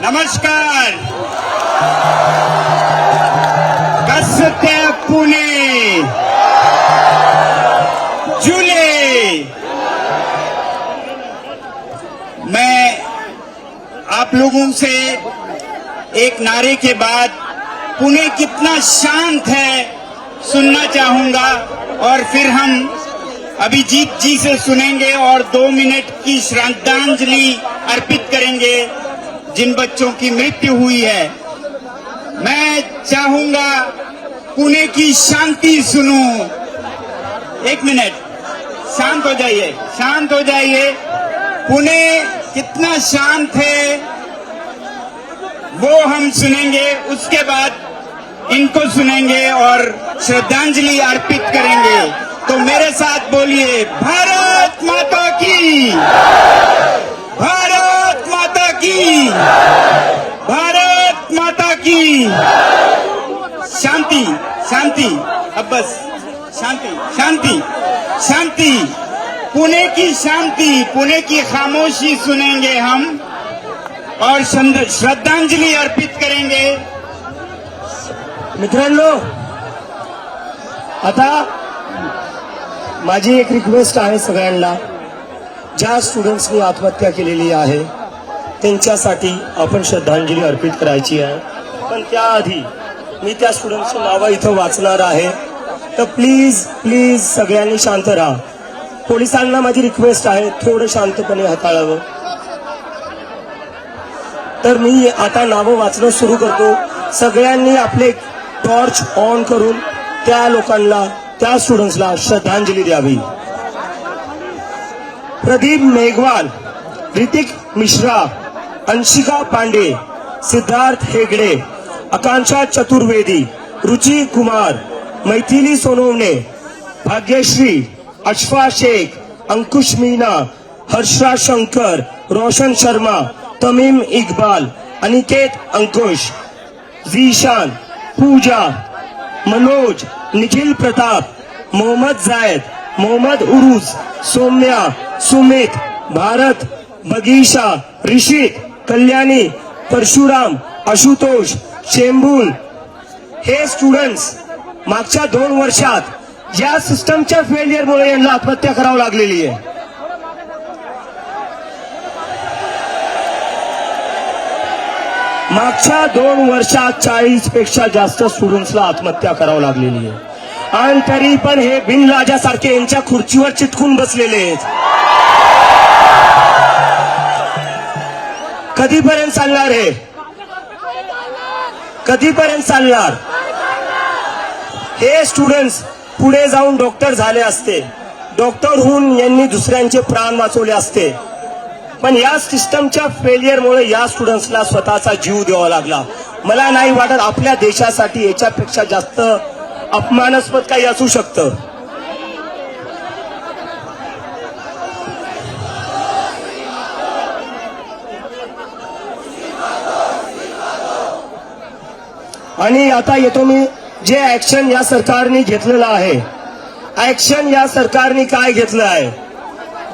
नमस्कार. कसते पुणे जुले. मैं आप लोगों से एक नारे के बाद पुणे कितना शांत है सुनना चाहूंगा और फिर हम अभिजीत जी से सुनेंगे और 2 मिनट की श्रद्धांजलि अर्पित करेंगे जिन बच्चों की मृत्यु हुई है. मैं चाहूंगा पुणे की शांति सुनो. 1 मिनट, शांत हो जाइए, शांत हो जाइए. पुणे कितना शांत है वो हम सुनेंगे, उसके बाद इनको सुनेंगे और श्रद्धांजलि अर्पित करेंगे. तो मेरे साथ बोलिए, भारत माता की, भारत माता की, भारत माता की. शांति शांति, अब बस शांति शांति शांति. पुणे की शांति, पुणे की खामोशी सुनेंगे हम और श्रद्धांजलि अर्पित करेंगे. मित्रांनो, आता माझी एक रिक्वेस्ट आहे सगळ्यांना. ज्या स्टुडंट्सनी आत्महत्या केलेली आहे त्यांच्यासाठी आपण श्रद्धांजली अर्पित करायची आहे. पण त्याआधी मी त्या स्टुडंट्सची नावं इथं वाचणार आहे. तर प्लीज प्लीज सगळ्यांनी शांत राहा. पोलिसांना माझी रिक्वेस्ट आहे, थोडं शांतपणे हाताळावं. तर मी आता नावं वाचणं सुरू करतो. सगळ्यांनी आपले टॉर्च ऑन करून त्या लोकांना, त्या स्टुडंट्सला श्रद्धांजली द्यावी. प्रदीप मेघवाल, ऋतिक मिश्रा, अंशिका पांडे, सिद्धार्थ हेगडे, आकांक्षा चतुर्वेदी, रुचि कुमार, मैथिली सोनवणे, भाग्यश्री, अशफा शेख, अंकुश मीना, हर्षा शंकर, रोशन शर्मा, तमीम इकबाल, अनिकेत अंकुश, जीशान, पूजा, मनोज, निखिल प्रताप, मोहम्मद जायद, मोहम्मद उरुस, सौम्या, सुमित, भारत, बगीशा, ऋषित, कल्याणी, परशुराम, आशुतोष, चेंबूल. हे स्टुडंट्स मागच्या 2 वर्षात या सिस्टमच्या फेलियरमुळे यांना आत्महत्या करावी लागलेली आहे. मागच्या 2 वर्षात 40 पेक्षा जास्त स्टुडंट्सला आत्महत्या करावी लागलेली आहे. आणि तरी पण हे बिनलाजासारखे यांच्या खुर्चीवर चिटकून बसलेले आहेत. कधीपर्यंत चालणार हे? कधीपर्यंत चालणार? हे स्टुडंट्स पुढे जाऊन डॉक्टर झाले असते, डॉक्टर होऊन यांनी दुसऱ्यांचे प्राण वाचवले असते. पण या सिस्टमच्या फेलियरमुळे या स्टुडंट्सला स्वतःचा जीव द्यावा लागला. मला नाही वाटत आपल्या देशासाठी याच्यापेक्षा जास्त अपमानास्पद काही असू शकतं. आणि आता येतो मी जे ऍक्शन या सरकारने घेतलेलं आहे. ऍक्शन या सरकारने काय घेतलं आहे?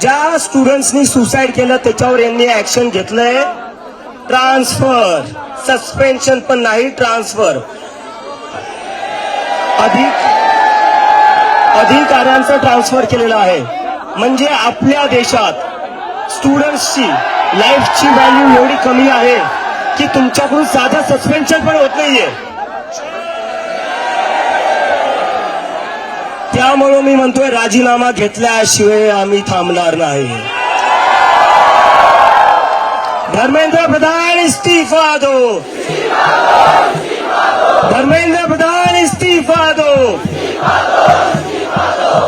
ज्या स्टुडंट्सनी सुसाईड केलं त्याच्यावर यांनी ऍक्शन घेतलंय ट्रान्सफर. सस्पेन्शन पण नाही, ट्रान्सफर. अधिकाऱ्यांचं ट्रान्सफर केलेलं आहे. म्हणजे आपल्या देशात स्टुडंट्सची लाईफची व्हॅल्यू एवढी कमी आहे की तुमच्याकडून साधं सस्पेन्शन पण होत नाहीये. त्यामुळे मी म्हणतोय राजीनामा घेतल्याशिवाय आम्ही थांबणार नाही. धर्मेंद्र प्रधान इस्तीफा दो. धर्मेंद्र प्रधान इस्तीफा दो.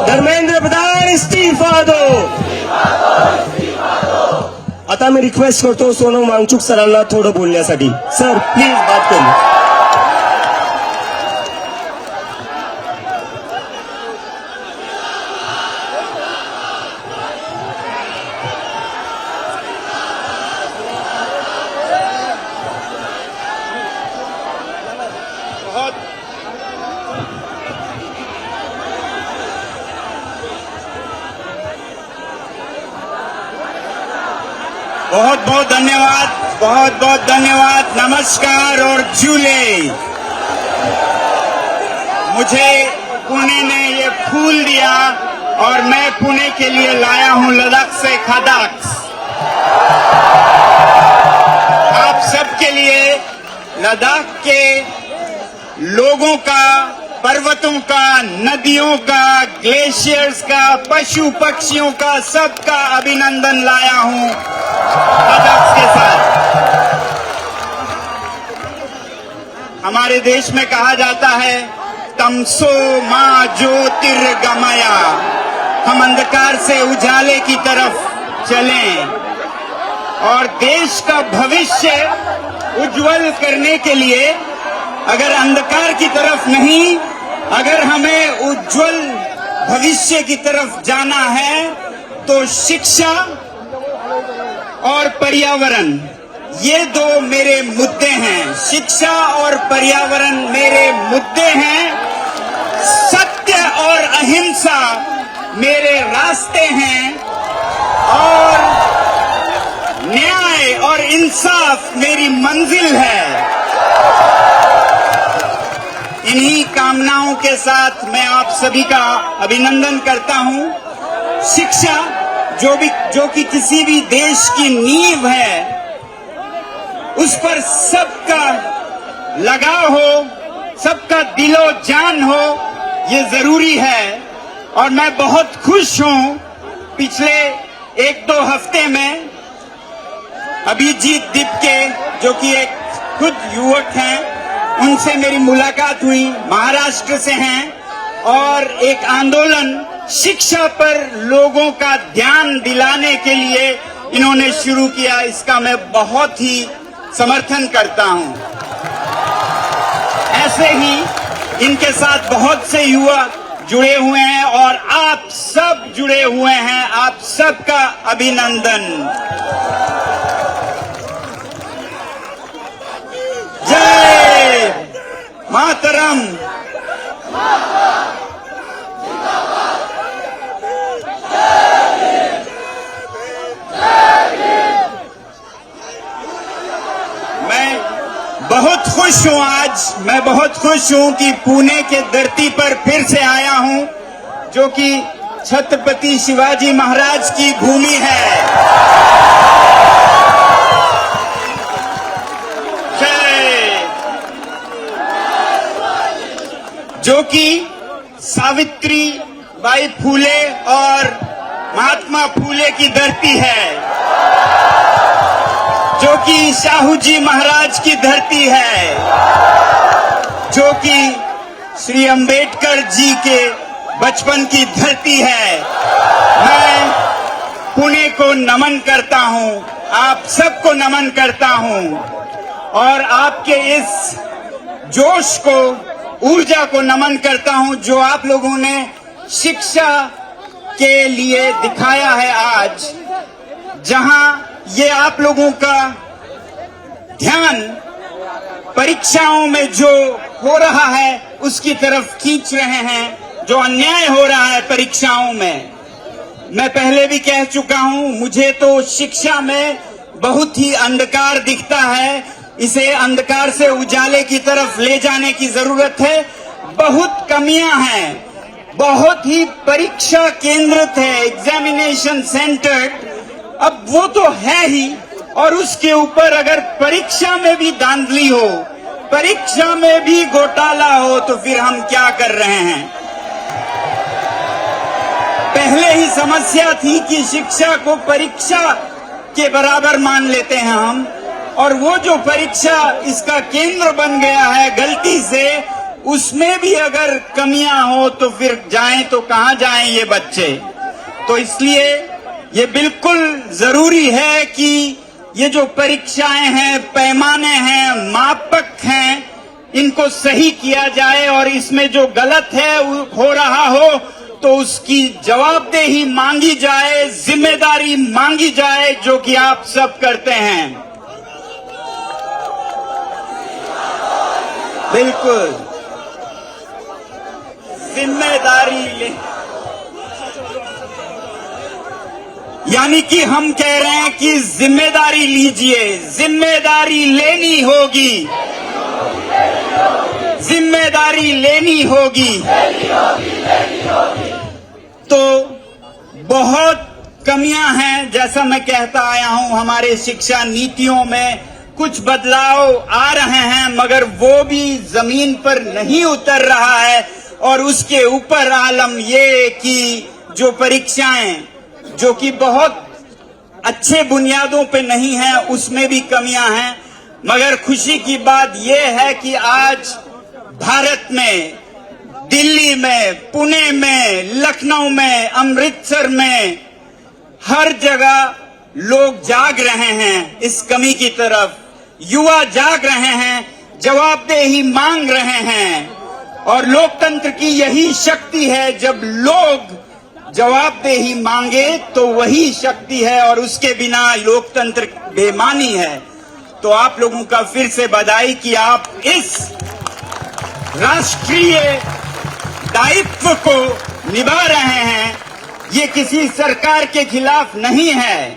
धर्मेंद्र प्रधान इस्तीफा दो. आता मी रिक्वेस्ट करतो सोनम वांगचुक सरांना थोडं बोलण्यासाठी. सर प्लीज बात करू. बहुत बहुत धन्यवाद. बहुत बहुत धन्यवाद, नमस्कार और झूले। मुझे पुणे ने ये फूल दिया और मैं पुणे के लिए लाया हूं लद्दाख से खादाक। आप सबके लिए लद्दाख के लोगों का, पर्वतों का, नदियों का, ग्लेशियर्स का, पशु पक्षियों का, सबका अभिनंदन लाया हूं लद्दाख के साथ। हमारे देश में कहा जाता है तमसो मां ज्योतिर्गमया, हम अंधकार से उजाले की तरफ चलें और देश का भविष्य उज्जवल करने के लिए अगर अंधकार की तरफ नहीं, अगर हमें उज्जवल भविष्य की तरफ जाना है तो शिक्षा और पर्यावरण, ये दो मेरे मुद्दे हैं। शिक्षा और पर्यावरण मेरे मुद्दे हैं। सत्य और अहिंसा मेरे रास्ते हैं और न्याय और इंसाफ मेरी मंजिल है। इन्हीं कामनाओं के साथ मैं आप सभी का अभिनंदन करता हूं। शिक्षा जो कि किसी भी देश की नींव है, उस पर सबका लगाव हो, सबका दिलो जान हो, ये जरूरी है। और मैं बहुत खुश हूं, पिछले 1-2 हफ्ते में अभिजीत दिपके, जो कि एक खुद युवक हैं, उनसे मेरी मुलाकात हुई, महाराष्ट्र से हैं और एक आंदोलन शिक्षा पर लोगों का ध्यान दिलाने के लिए इन्होंने शुरू किया। इसका मैं बहुत ही समर्थन करता हूं। ऐसे ही इनके साथ बहुत से युवा जुड़े हुए हैं और आप सब जुड़े हुए हैं। आप सबका अभिनंदन। जय मातरम। बहुत खुश हूं आज, मैं बहुत खुश हूं कि पुणे के धरती पर फिर से आया हूं, जो कि छत्रपति शिवाजी महाराज की भूमि है। जो कि सावित्री बाई फूले और महात्मा फूले की धरती है, जो कि शाहू जी महाराज की धरती है, जो कि श्री अंबेडकर जी के बचपन की धरती है। मैं पुणे को नमन करता हूं, आप सबको नमन करता हूं और आपके इस जोश को, ऊर्जा को नमन करता हूं जो आप लोगों ने शिक्षा के लिए दिखाया है आज, जहां ये आप लोगों का ध्यान परीक्षाओं में जो हो रहा है उसकी तरफ खींच रहे हैं, जो अन्याय हो रहा है परीक्षाओं में। मैं पहले भी कह चुका हूं, मुझे तो शिक्षा में बहुत ही अंधकार दिखता है। इसे अंधकार से उजाले की तरफ ले जाने की जरूरत है। बहुत कमियां हैं, बहुत ही परीक्षा केंद्रित है, एग्जामिनेशन सेंटर्ड। अब वो तो है ही, और उसके ऊपर अगर परीक्षा में भी धांधली हो, परीक्षा में भी घोटाला हो, तो फिर हम क्या कर रहे हैं। पहले ही समस्या थी कि शिक्षा को परीक्षा के बराबर मान लेते हैं हम, और वो जो परीक्षा इसका केंद्र बन गया है गलती से, उसमें भी अगर कमियां हो तो फिर जाएं तो कहां जाएं ये बच्चे। तो इसलिए ये बिल्कुल जरूरी है कि ये जो परीक्षाएं हैं, पैमाने हैं, मापक हैं, इनको सही किया जाए और इसमें जो गलत है हो रहा हो तो उसकी जवाबदेही मांगी जाए, जिम्मेदारी मांगी जाए, जो कि आप सब करते हैं। बिल्कुल जिम्मेदारी यानी कि हम कह रहे हैं कि जिम्मेदारी लीजिए, जिम्मेदारी लेनी होगी, जिम्मेदारी लेनी होगी। तो बहुत कमियां हैं, जैसा मैं कहता आया हूं, हमारे शिक्षा नीतियों में कुछ बदलाव आ रहे हैं, मगर वो भी जमीन पर नहीं उतर रहा है। और उसके ऊपर आलम ये कि जो परीक्षाएं जो कि बहुत अच्छे बुनियादों पे नहीं है, उसमें भी कमियां हैं। मगर खुशी की बात यह है कि आज भारत में, दिल्ली में, पुणे में, लखनऊ में, अमृतसर में, हर जगह लोग जाग रहे हैं इस कमी की तरफ। युवा जाग रहे हैं, जवाबदेही मांग रहे हैं। और लोकतंत्र की यही शक्ति है, जब लोग जवाबदेही मांगे तो वही शक्ति है, और उसके बिना लोकतंत्र बेमानी है। तो आप लोगों का फिर से बधाई कि आप इस राष्ट्रीय दायित्व को निभा रहे हैं। ये किसी सरकार के खिलाफ नहीं है,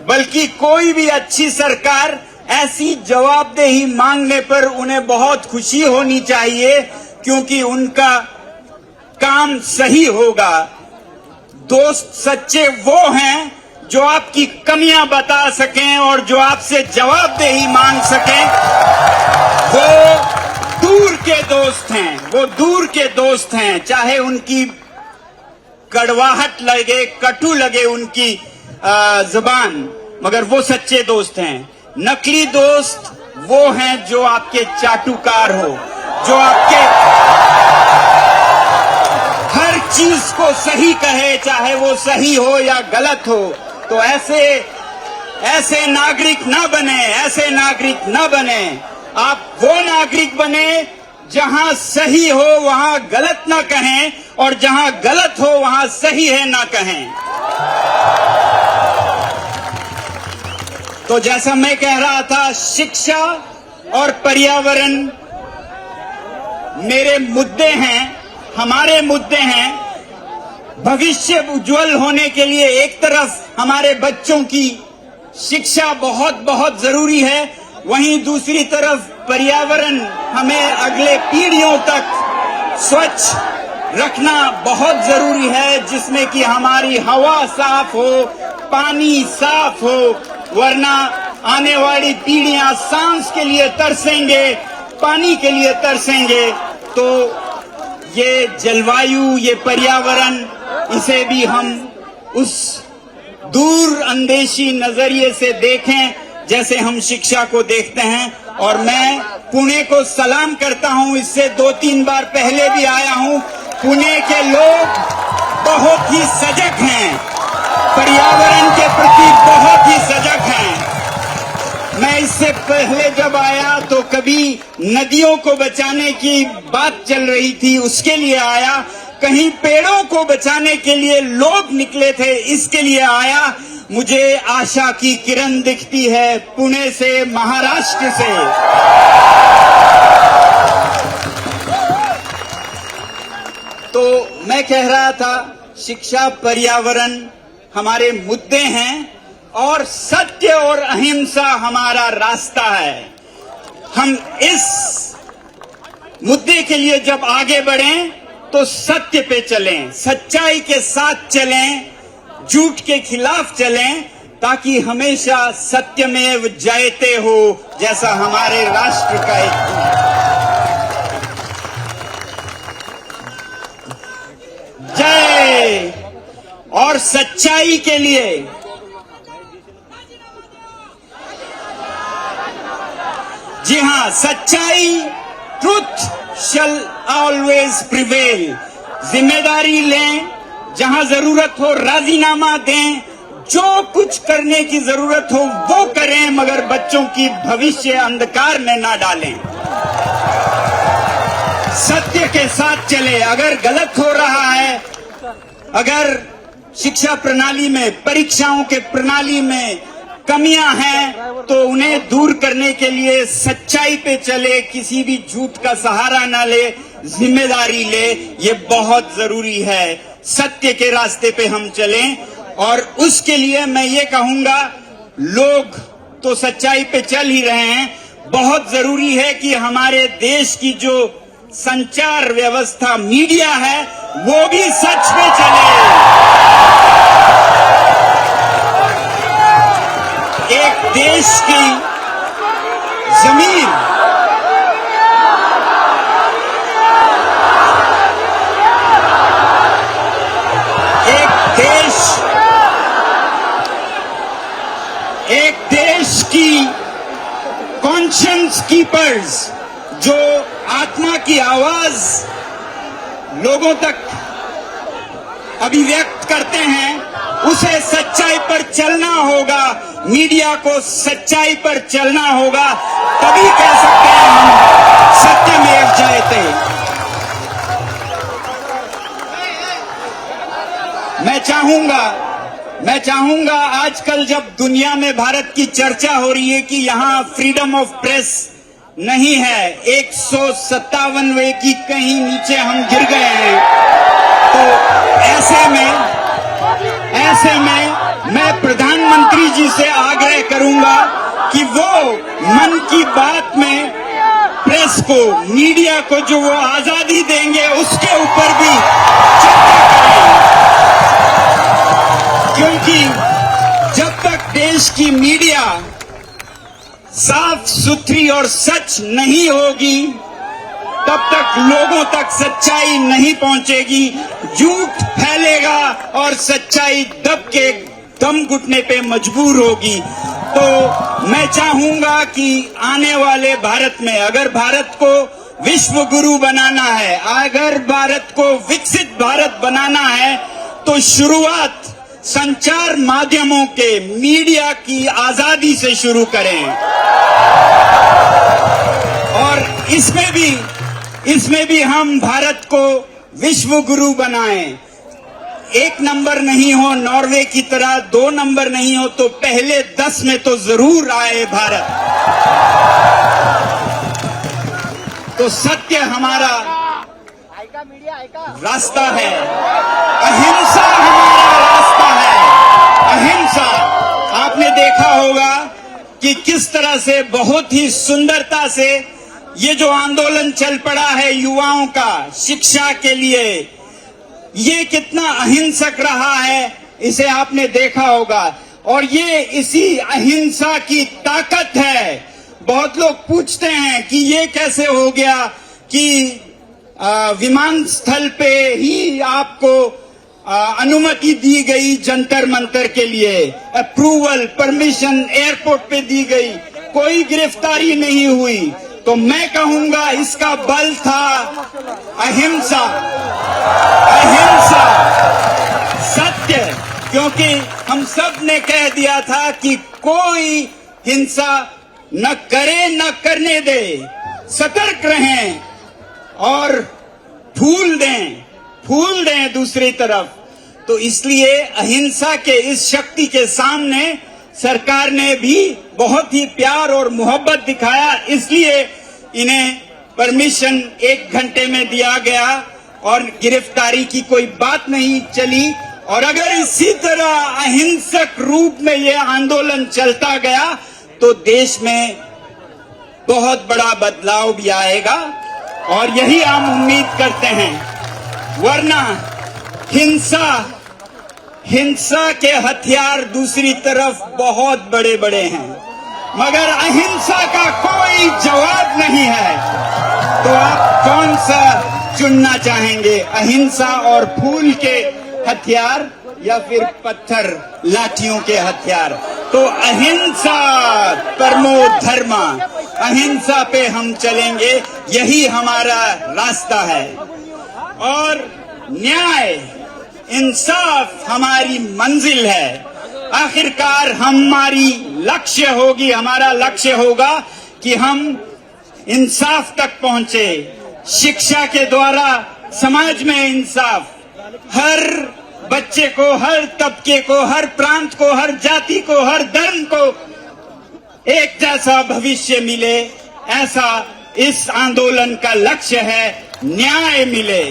बल्कि कोई भी अच्छी सरकार ऐसी जवाबदेही मांगने पर उन्हें बहुत खुशी होनी चाहिए, क्योंकि उनका काम सही होगा। दोस्त सच्चे वो हैं जो आपकी कमियां बता सकें और जो आपसे जवाबदेही मांग सकें। वो दूर के दोस्त हैं, वो दूर के दोस्त हैं, चाहे उनकी कड़वाहट लगे, कटु लगे उनकी जुबान, मगर वो सच्चे दोस्त हैं। नकली दोस्त वो हैं जो आपके चाटुकार हो, जो आपके हर चीज को सही कहे, चाहे वो सही हो या गलत हो। तो ऐसे नागरिक ना बने, ऐसे नागरिक ना बने। आप वो नागरिक बने जहां सही हो वहां गलत ना कहें, और जहां गलत हो वहां सही है ना कहें। तो जैसा मैं कह रहा था, शिक्षा और पर्यावरण मेरे मुद्दे हैं, हमारे मुद्दे हैं। भविष्य उज्जवल होने के लिए एक तरफ हमारे बच्चों की शिक्षा बहुत बहुत जरूरी है, वहीं दूसरी तरफ पर्यावरण हमें अगले पीढ़ियों तक स्वच्छ रखना बहुत जरूरी है, जिसमें कि हमारी हवा साफ हो, पानी साफ हो, वरना आने वाली पीढ़ियां सांस के लिए तरसेंगे, पानी के लिए तरसेंगे। तो ये जलवायु, ये पर्यावरण, इसे भी हम उस दूर अंदेशी नजरिए से देखें जैसे हम शिक्षा को देखते हैं। और मैं पुणे को सलाम करता हूं, इससे 2-3 बार पहले भी आया हूं। पुणे के लोग बहुत ही सजग हैं, पर्यावरण के प्रति बहुत ही सजग हैं। मैं इससे पहले जब आया तो कभी नदियों को बचाने की बात चल रही थी, उसके लिए आया। कहीं पेड़ों को बचाने के लिए लोग निकले थे, इसके लिए आया। मुझे आशा की किरण दिखती है पुणे से, महाराष्ट्र से। तो मैं कह रहा था, शिक्षा, पर्यावरण हमारे मुद्दे हैं, और सत्य और अहिंसा हमारा रास्ता है। हम इस मुद्दे के लिए जब आगे बढ़ें तो सत्य पे चलें, सच्चाई के साथ चलें, झूठ के खिलाफ चलें, ताकि हमेशा सत्यमेव जयते हो, जैसा हमारे राष्ट्र का एक जय। और सच्चाई के लिए जी हां, सच्चाई, ट्रुथ शैल ऑलवेज प्रिवेल। जिम्मेदारी लें, जहां जरूरत हो राजीनामा दें, जो कुछ करने की जरूरत हो वो करें, मगर बच्चों की भविष्य अंधकार में ना डालें। सत्य के साथ चले। अगर गलत हो रहा है, अगर शिक्षा प्रणाली में, परीक्षाओं के प्रणाली में कमियां हैं, तो उन्हें दूर करने के लिए सच्चाई पे चले, किसी भी झूठ का सहारा ना ले, जिम्मेदारी ले। ये बहुत जरूरी है। सत्य के रास्ते पे हम चलें और उसके लिए मैं ये कहूंगा, लोग तो सच्चाई पे चल ही रहे हैं, बहुत जरूरी है कि हमारे देश की जो संचार व्यवस्था मीडिया है वो भी सच पे चले। एक देश की जमीन, एक देश की कॉन्शियंस कीपर्स जो आत्मा की आवाज लोगों तक अभिव्यक्त करते हैं, उसे सच्चाई पर चलना होगा, मीडिया को सच्चाई पर चलना होगा, तभी कह सकते हैं हम सत्यमेव जयते। मैं चाहूंगा आजकल जब दुनिया में भारत की चर्चा हो रही है कि यहां फ्रीडम ऑफ प्रेस नहीं है, 157वें की कहीं नीचे हम गिर गए हैं, तो ऐसे में मैं प्रधानमंत्री जी से आग्रह करूंगा कि वो मन की बात में प्रेस को, मीडिया को जो वो आजादी देंगे उसके ऊपर भी चर्चा करें, क्योंकि जब तक देश की मीडिया साफ सुथरी और सच नहीं होगी तब तक लोगों तक सच्चाई नहीं पहुंचेगी, झूठ फैलेगा और सच्चाई दब के दम घुटने पे मजबूर होगी। तो मैं चाहूंगा कि आने वाले भारत में अगर भारत को विश्व गुरु बनाना है, अगर भारत को विकसित भारत बनाना है, तो शुरुआत संचार माध्यमों के, मीडिया की आजादी से शुरू करें और इसमें भी हम भारत को विश्व गुरु बनाएं। 1 नंबर नहीं हो नॉर्वे की तरह, 2 नंबर नहीं हो तो पहले 10 में तो जरूर आए भारत। तो सत्य हमारा रास्ता है, अहिंसा हमारा रास्ता है, अहिंसा। आपने देखा होगा कि किस तरह से बहुत ही सुंदरता से ये जो आंदोलन चल पड़ा है युवाओं का शिक्षा के लिए, ये कितना अहिंसक रहा है, इसे आपने देखा होगा। और ये इसी अहिंसा की ताकत है। बहुत लोग पूछते हैं कि ये कैसे हो गया कि विमान स्थल पे ही आपको अनुमति दी गई जंतर मंतर के लिए, अप्रूवल, परमिशन एयरपोर्ट पे दी गई, कोई गिरफ्तारी नहीं हुई। तो मैं कहूंगा इसका बल था अहिंसा, अहिंसा, सत्य, क्योंकि हम सब ने कह दिया था कि कोई हिंसा न करे न करने दे, सतर्क रहें और फूल दें दूसरी तरफ। तो इसलिए अहिंसा के इस शक्ति के सामने सरकार ने भी बहुत ही प्यार और मोहब्बत दिखाया, इसलिए इन्हें परमिशन 1 घंटे में दिया गया और गिरफ्तारी की कोई बात नहीं चली। और अगर इसी तरह अहिंसक रूप में ये आंदोलन चलता गया तो देश में बहुत बड़ा बदलाव भी आएगा और यही हम उम्मीद करते हैं। वरना हिंसा के हथियार दूसरी तरफ बहुत बड़े बड़े हैं, मगर अहिंसा का कोई जवाब नहीं है। तो आप कौन सा चुनना चाहेंगे, अहिंसा और फूल के हथियार या फिर पत्थर लाठियों के हथियार? तो अहिंसा परमो धर्म, अहिंसा पे हम चलेंगे, यही हमारा रास्ता है। और न्याय इंसाफ हमारी मंजिल है। आखिरकार हमारी लक्ष्य होगी, हमारा लक्ष्य होगा कि हम इंसाफ तक पहुंचे। शिक्षा के द्वारा समाज में इंसाफ, हर बच्चे को, हर तबके को, हर प्रांत को, हर जाति को, हर धर्म को एक जैसा भविष्य मिले, ऐसा इस आंदोलन का लक्ष्य है। न्याय मिले,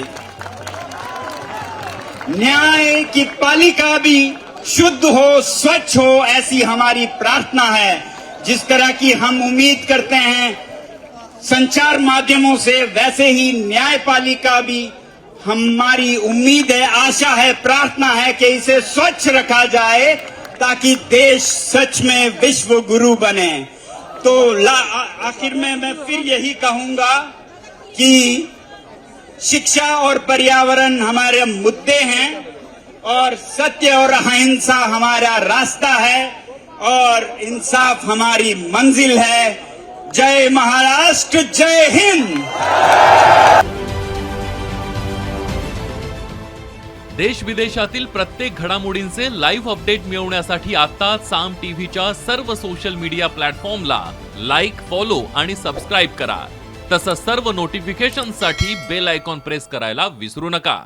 न्याय की पालिका भी शुद्ध हो, स्वच्छ हो, ऐसी हमारी प्रार्थना है। जिस तरह की हम उम्मीद करते हैं संचार माध्यमों से, वैसे ही न्यायपालिका भी हमारी उम्मीद है, आशा है, प्रार्थना है कि इसे स्वच्छ रखा जाए ताकि देश सच में विश्व गुरु बने। तो आखिर में मैं फिर यही कहूंगा कि शिक्षा और पर्यावरण हमारे मुद्दे हैं और सत्य और अहिंसा हमारा रास्ता है और इंसाफ हमारी मंजिल है। जय महाराष्ट्र, जय हिंद। देश विदेशातील प्रत्येक घडामोडींचे लाईव्ह अपडेट मिळवण्यासाठी आता साम टीव्हीच्या सर्व सोशल मीडिया प्लॅटफॉर्मला लाईक, फॉलो आणि सबस्क्राईब करा। तसंच सर्व नोटिफिकेशनसाठी बेल आयकॉन प्रेस करायला विसरू नका।